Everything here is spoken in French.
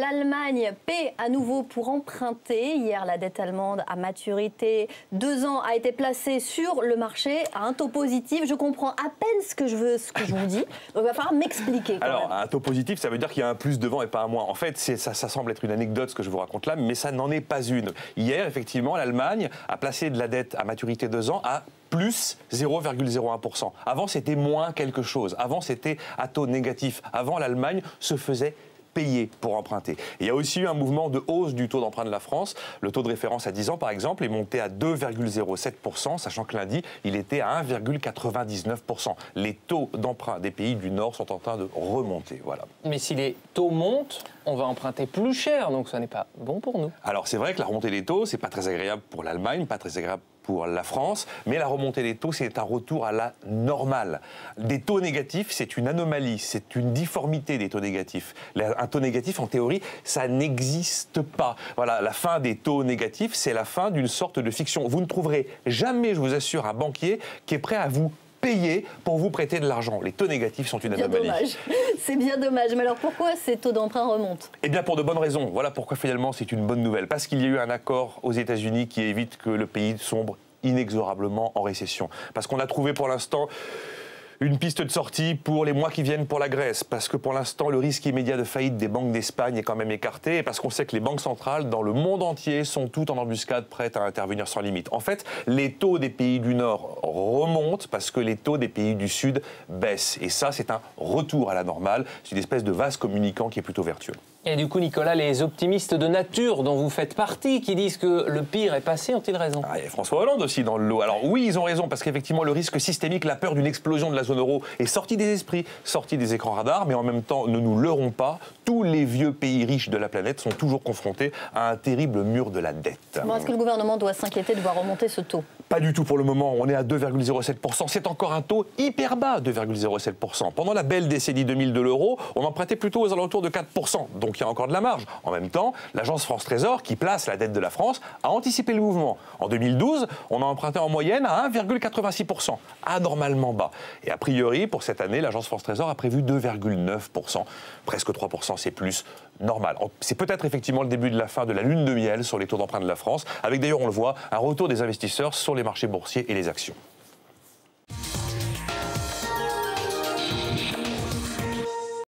l'Allemagne paie à nouveau pour emprunter. Hier, la dette allemande à maturité 2 ans a été placée sur le marché à un taux positif. Je comprends à peine ce que je vous dis. Donc, il va falloir m'expliquer. Alors, un taux positif, ça veut dire qu'il y a un plus devant et pas un moins. En fait, ça semble être une anecdote ce que je vous raconte là, mais ça n'en est pas une. Hier, effectivement, l'Allemagne a placé de la dette à maturité 2 ans à plus 0,01%. Avant, c'était moins quelque chose. Avant, c'était à taux négatif. Avant, l'Allemagne se faisait payer pour emprunter. Et il y a aussi eu un mouvement de hausse du taux d'emprunt de la France. Le taux de référence à 10 ans, par exemple, est monté à 2,07%, sachant que lundi, il était à 1,99%. Les taux d'emprunt des pays du Nord sont en train de remonter. Voilà. Mais si les taux montent, on va emprunter plus cher, donc ça n'est pas bon pour nous. Alors c'est vrai que la remontée des taux, c'est pas très agréable pour l'Allemagne, pas très agréable pour la France, mais la remontée des taux, c'est un retour à la normale. Des taux négatifs, c'est une anomalie, c'est une difformité des taux négatifs. Un taux négatif, en théorie, ça n'existe pas. Voilà, la fin des taux négatifs, c'est la fin d'une sorte de fiction. Vous ne trouverez jamais, je vous assure, un banquier qui est prêt à vous payer pour vous prêter de l'argent. Les taux négatifs sont une anomalie. C'est bien dommage. Mais alors pourquoi ces taux d'emprunt remontent? Eh bien pour de bonnes raisons. Voilà pourquoi finalement c'est une bonne nouvelle. Parce qu'il y a eu un accord aux États-Unis qui évite que le pays sombre inexorablement en récession. Parce qu'on a trouvé pour l'instant une piste de sortie pour les mois qui viennent pour la Grèce, parce que pour l'instant, le risque immédiat de faillite des banques d'Espagne est quand même écarté, et parce qu'on sait que les banques centrales dans le monde entier sont toutes en embuscade, prêtes à intervenir sans limite. En fait, les taux des pays du Nord remontent parce que les taux des pays du Sud baissent. Et ça, c'est un retour à la normale. C'est une espèce de vase communicant qui est plutôt vertueux. Et du coup, Nicolas, les optimistes de nature dont vous faites partie, qui disent que le pire est passé, ont-ils raison? Il y a François Hollande aussi dans le lot. Alors oui, ils ont raison, parce qu'effectivement, le risque systémique, la peur d'une explosion de la zone euro est sorti des esprits, sorti des écrans radars, mais en même temps, ne nous leurrons pas, tous les vieux pays riches de la planète sont toujours confrontés à un terrible mur de la dette. Est-ce que le gouvernement doit s'inquiéter de voir remonter ce taux? Pas du tout pour le moment, on est à 2,07%. C'est encore un taux hyper bas, 2,07%. Pendant la belle décennie 2000 de l'euro, on empruntait plutôt aux alentours de 4%. Donc il y a encore de la marge. En même temps, l'agence France Trésor, qui place la dette de la France, a anticipé le mouvement. En 2012, on a emprunté en moyenne à 1,86%, anormalement bas. Et a priori, pour cette année, l'agence France Trésor a prévu 2,9%. Presque 3%, c'est plus normal. C'est peut-être effectivement le début de la fin de la lune de miel sur les taux d'emprunt de la France, avec d'ailleurs, on le voit, un retour des investisseurs sur les marchés boursiers et les actions.